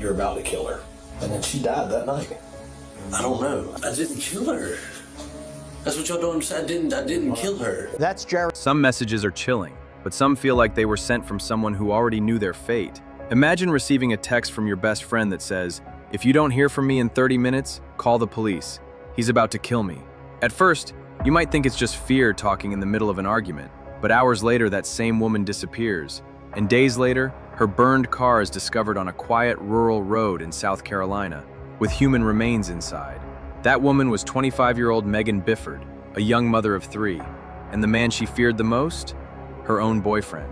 you're about to kill her. And then she died that night. I don't know. I didn't kill her. That's what y'all don't understand. I didn't kill her. That's Jared. Some messages are chilling, but some feel like they were sent from someone who already knew their fate. Imagine receiving a text from your best friend that says, "If you don't hear from me in 30 minutes, call the police. He's about to kill me." At first, you might think it's just fear talking in the middle of an argument, but hours later that same woman disappears, and days later, her burned car is discovered on a quiet rural road in South Carolina, with human remains inside. That woman was 25-year-old Megan Bifford, a young mother of 3, and the man she feared the most? Her own boyfriend.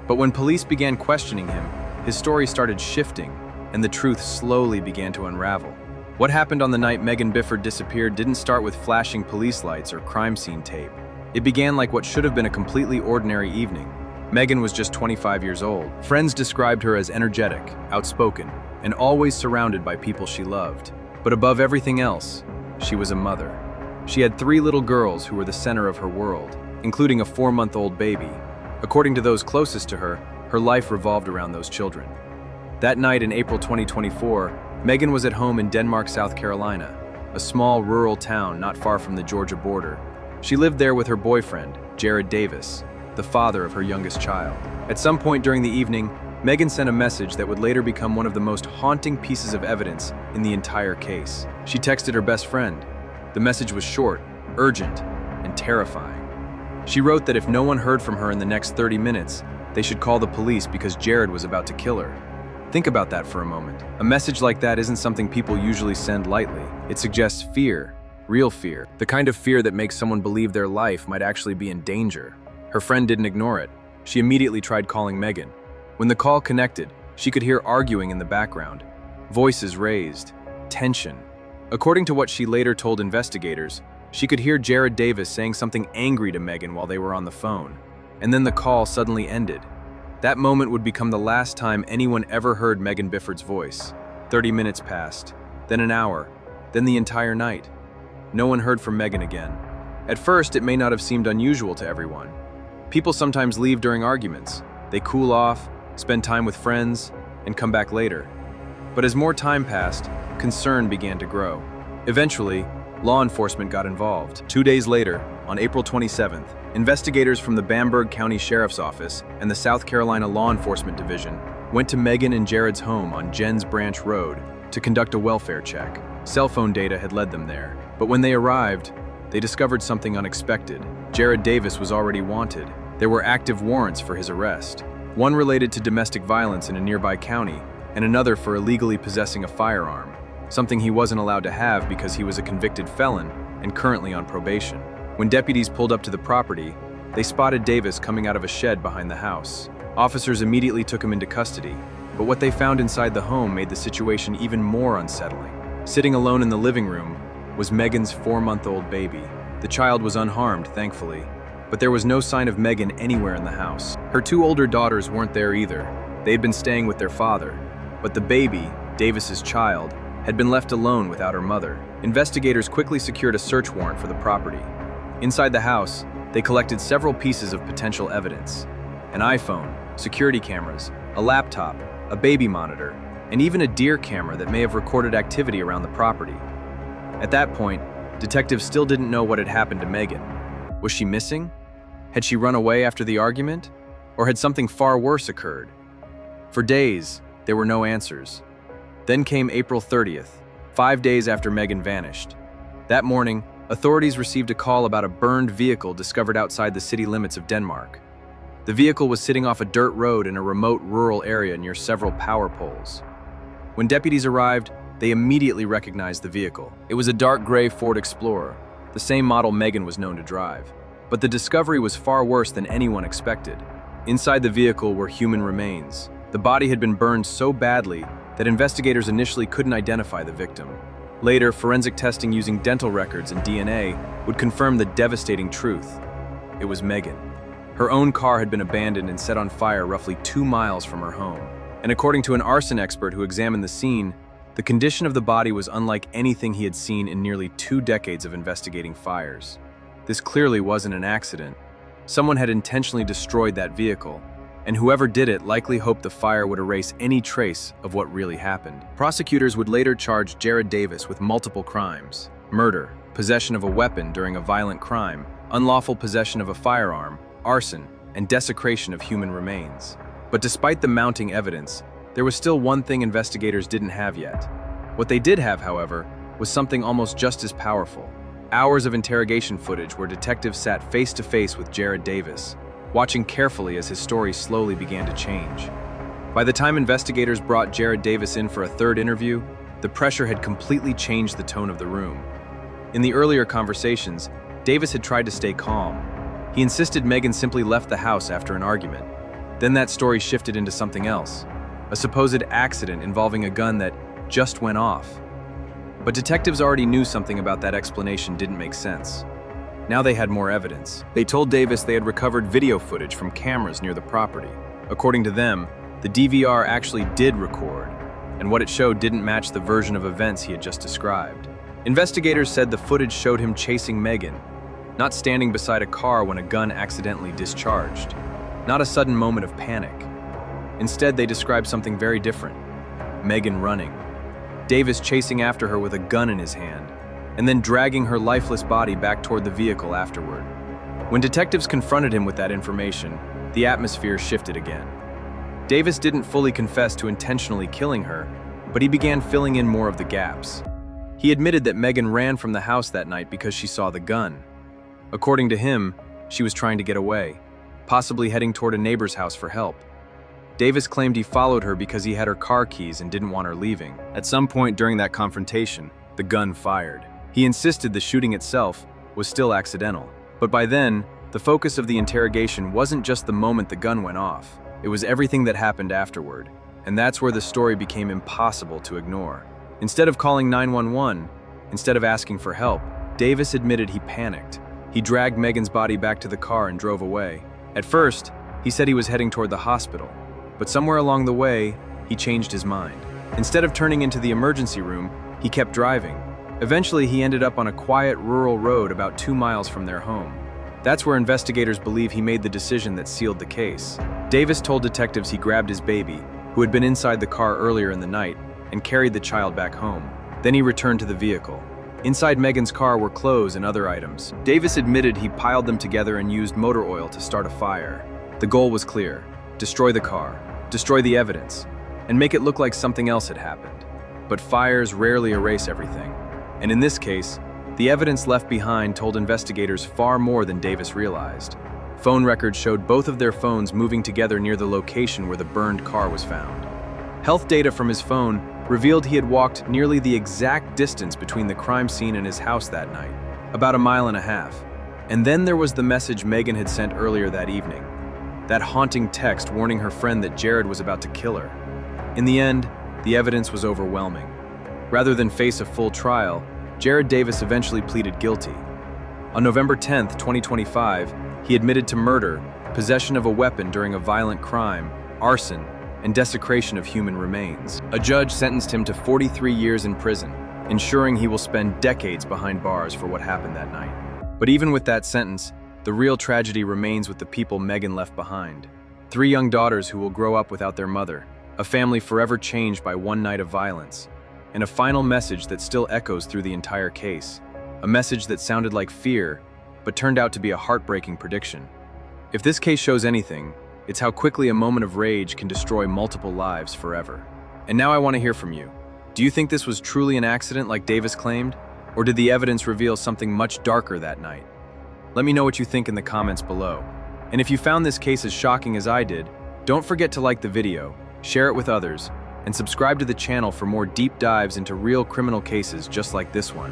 But when police began questioning him, his story started shifting, and the truth slowly began to unravel. What happened on the night Megan Bifford disappeared didn't start with flashing police lights or crime scene tape. It began like what should have been a completely ordinary evening. Megan was just 25 years old. Friends described her as energetic, outspoken, and always surrounded by people she loved. But above everything else, she was a mother. She had 3 little girls who were the center of her world, including a 4-month-old baby. According to those closest to her, her life revolved around those children. That night in April 2024, Megan was at home in Denmark, South Carolina, a small rural town not far from the Georgia border. She lived there with her boyfriend, Jared Davis, the father of her youngest child. At some point during the evening, Megan sent a message that would later become one of the most haunting pieces of evidence in the entire case. She texted her best friend. The message was short, urgent, and terrifying. She wrote that if no one heard from her in the next 30 minutes, they should call the police because Jared was about to kill her. Think about that for a moment. A message like that isn't something people usually send lightly. It suggests fear, real fear, the kind of fear that makes someone believe their life might actually be in danger. Her friend didn't ignore it. She immediately tried calling Megan. When the call connected, she could hear arguing in the background, voices raised, tension. According to what she later told investigators, she could hear Jared Davis saying something angry to Megan while they were on the phone. And then the call suddenly ended. That moment would become the last time anyone ever heard Megan Bifford's voice. 30 minutes passed, then an hour, then the entire night. No one heard from Megan again. At first, it may not have seemed unusual to everyone. People sometimes leave during arguments. They cool off, spend time with friends, and come back later. But as more time passed, concern began to grow. Eventually, law enforcement got involved. 2 days later, on April 27th, investigators from the Bamberg County Sheriff's Office and the South Carolina Law Enforcement Division went to Megan and Jared's home on Jens Branch Road to conduct a welfare check. Cell phone data had led them there. But when they arrived, they discovered something unexpected. Jared Davis was already wanted. There were active warrants for his arrest. One related to domestic violence in a nearby county, and another for illegally possessing a firearm, something he wasn't allowed to have because he was a convicted felon and currently on probation. When deputies pulled up to the property, they spotted Davis coming out of a shed behind the house. Officers immediately took him into custody, but what they found inside the home made the situation even more unsettling. Sitting alone in the living room was Megan's 4-month-old baby. The child was unharmed, thankfully, but there was no sign of Megan anywhere in the house. Her 2 older daughters weren't there either. They had been staying with their father, but the baby, Davis's child, had been left alone without her mother. Investigators quickly secured a search warrant for the property. Inside the house, they collected several pieces of potential evidence: an iPhone, security cameras, a laptop, a baby monitor, and even a deer camera that may have recorded activity around the property. At that point, detectives still didn't know what had happened to Megan. Was she missing? Had she run away after the argument? Or had something far worse occurred? For days, there were no answers. Then came April 30th, 5 days after Megan vanished. That morning, authorities received a call about a burned vehicle discovered outside the city limits of Denmark. The vehicle was sitting off a dirt road in a remote rural area near several power poles. When deputies arrived, they immediately recognized the vehicle. It was a dark gray Ford Explorer, the same model Megan was known to drive. But the discovery was far worse than anyone expected. Inside the vehicle were human remains. The body had been burned so badly that investigators initially couldn't identify the victim. Later, forensic testing using dental records and DNA would confirm the devastating truth. It was Megan. Her own car had been abandoned and set on fire roughly 2 miles from her home. And according to an arson expert who examined the scene, the condition of the body was unlike anything he had seen in nearly 2 decades of investigating fires. This clearly wasn't an accident. Someone had intentionally destroyed that vehicle, and whoever did it likely hoped the fire would erase any trace of what really happened. Prosecutors would later charge Jared Davis with multiple crimes: murder, possession of a weapon during a violent crime, unlawful possession of a firearm, arson, and desecration of human remains. But despite the mounting evidence, there was still one thing investigators didn't have yet. What they did have, however, was something almost just as powerful: hours of interrogation footage where detectives sat face to face with Jared Davis, watching carefully as his story slowly began to change. By the time investigators brought Jared Davis in for a third interview, the pressure had completely changed the tone of the room. In the earlier conversations, Davis had tried to stay calm. He insisted Megan simply left the house after an argument. Then that story shifted into something else: a supposed accident involving a gun that just went off. But detectives already knew something about that explanation didn't make sense. Now they had more evidence. They told Davis they had recovered video footage from cameras near the property. According to them, the DVR actually did record, and what it showed didn't match the version of events he had just described. Investigators said the footage showed him chasing Megan, not standing beside a car when a gun accidentally discharged, not a sudden moment of panic. Instead, they described something very different: Megan running, Davis chasing after her with a gun in his hand, and then dragging her lifeless body back toward the vehicle afterward. When detectives confronted him with that information, the atmosphere shifted again. Davis didn't fully confess to intentionally killing her, but he began filling in more of the gaps. He admitted that Megan ran from the house that night because she saw the gun. According to him, she was trying to get away, possibly heading toward a neighbor's house for help. Davis claimed he followed her because he had her car keys and didn't want her leaving. At some point during that confrontation, the gun fired. He insisted the shooting itself was still accidental. But by then, the focus of the interrogation wasn't just the moment the gun went off. It was everything that happened afterward. And that's where the story became impossible to ignore. Instead of calling 911, instead of asking for help, Davis admitted he panicked. He dragged Megan's body back to the car and drove away. At first, he said he was heading toward the hospital, but somewhere along the way, he changed his mind. Instead of turning into the emergency room, he kept driving. Eventually, he ended up on a quiet rural road about 2 miles from their home. That's where investigators believe he made the decision that sealed the case. Davis told detectives he grabbed his baby, who had been inside the car earlier in the night, and carried the child back home. Then he returned to the vehicle. Inside Megan's car were clothes and other items. Davis admitted he piled them together and used motor oil to start a fire. The goal was clear: destroy the car, destroy the evidence, and make it look like something else had happened. But fires rarely erase everything. And in this case, the evidence left behind told investigators far more than Davis realized. Phone records showed both of their phones moving together near the location where the burned car was found. Health data from his phone revealed he had walked nearly the exact distance between the crime scene and his house that night, about 1.5 miles. And then there was the message Megan had sent earlier that evening, that haunting text warning her friend that Jared was about to kill her. In the end, the evidence was overwhelming. Rather than face a full trial, Jared Davis eventually pleaded guilty. On November 10, 2025, he admitted to murder, possession of a weapon during a violent crime, arson, and desecration of human remains. A judge sentenced him to 43 years in prison, ensuring he will spend decades behind bars for what happened that night. But even with that sentence, the real tragedy remains with the people Megan left behind. 3 young daughters who will grow up without their mother, a family forever changed by one night of violence, and a final message that still echoes through the entire case. A message that sounded like fear, but turned out to be a heartbreaking prediction. If this case shows anything, it's how quickly a moment of rage can destroy multiple lives forever. And now I want to hear from you. Do you think this was truly an accident like Davis claimed? Or did the evidence reveal something much darker that night? Let me know what you think in the comments below. And if you found this case as shocking as I did, don't forget to like the video, share it with others, and subscribe to the channel for more deep dives into real criminal cases just like this one.